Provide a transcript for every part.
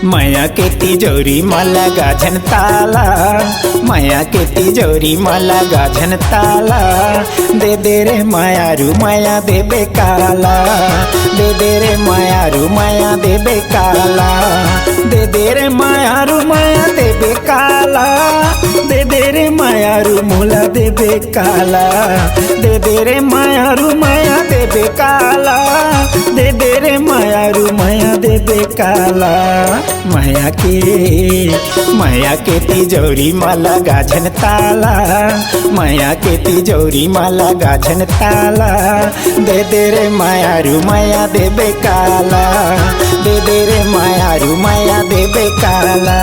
माया के तिजोरी माला गाझन ताला, माया के तिजोरी माला गाझन ताला। दे दे रे मायारू माया दे बेकाला, दे दे रे मायारू माया दे बेकाला, दे दे रे मायारू माया दे बेकाला, दे दे रे मायारू मोला दे बेकाला, दे दे रे मायारू माया दे बेकाला, दे दे रे मायारू माया दे बेकाला। माया के तिजोरी माला गाझन ताला, माया के तिजोरी माला गाझन ताला। दे दे रे मायारू माया दे बेकाला, दे दे रे मायारू माया दे बेकाला।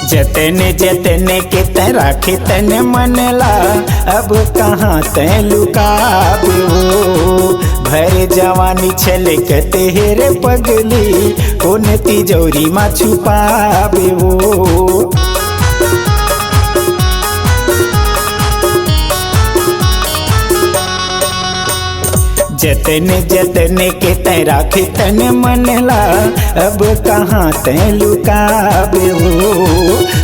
जतने जतने के तय राखे तन मनला, अब कहाँ तय लुकाबो। भर जवानी छल तेरे पगली, कौन तिजोरी मा छुपाबे वो। जतने जतने के तय राखे तन मनला, अब कहाँ तय लुकाबे हो।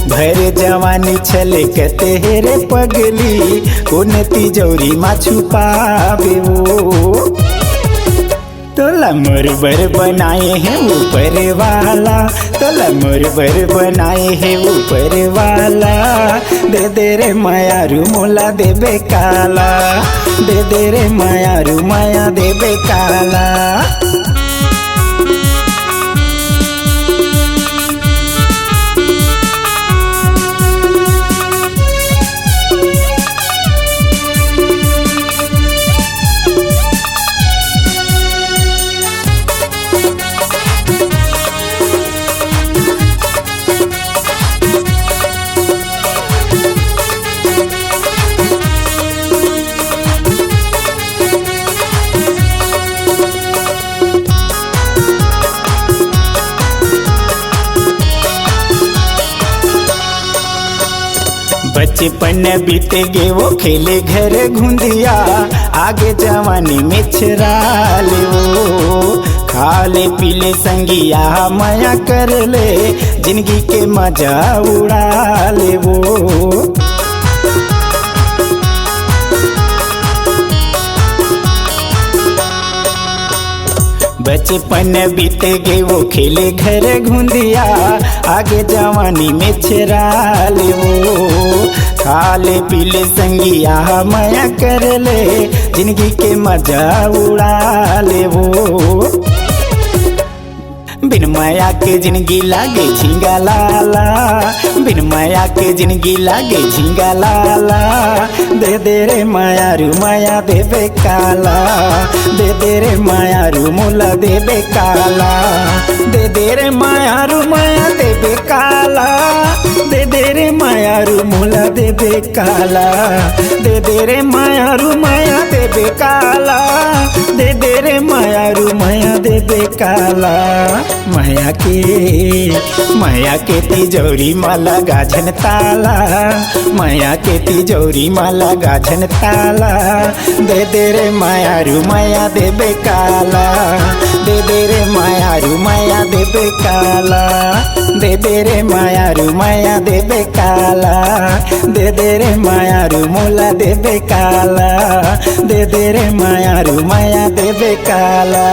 भर जवानी छल तेरे पगली, कौन तिजोरी मा छुपाबे हो। तोला मुरबर बनाए हैं ऊपर वाला, तोला मुरबर बनाए हैं ऊपर वाला। दे दे रे मायारू मोला दे बेकाला, दे दे रे मायारू माया दे बेकाला। बचपन बीते गे वो खेले घर घुंदिया, आगे जवानी में छरा ले वो। खाले पीले संगिया माया कर ले, जिंदगी के मजा उड़ा ले वो। बचपन बीते गे वो खेले घर घुंदिया, आगे जवानी में छरा ले वो। खाले पीले संगिया माया कर ले, जिंदगी के मजा उड़ा ले वो। बिन माया के जिंदगी लागे झिंगा लाला, बिन माया के जिंदगी लागे झिंगा लाला। दे दे रे मायारू माया दे बेकाला, दे दे रे मायारू मोला दे बेकाला, दे दे रे मायारू माया दे बेकाला, दे दे रे मायारू मोला दे बेकाला, दे दे रे मायारू माया दे बेकाला, दे दे रे मायारू माया दे बेकाला। माया के तिजोरी माला गाझन ताला, माया के तिजोरी माला गाझन ताला। दे दे रे मायारू माया दे बेकाला, दे दे रे मायारू माया दे बेकाला, दे दे रे मायारू माया दे बेकाला, दे दे रे मायारू मोला दे बेकाला, दे दे रे मायारू माया दे बेकाला।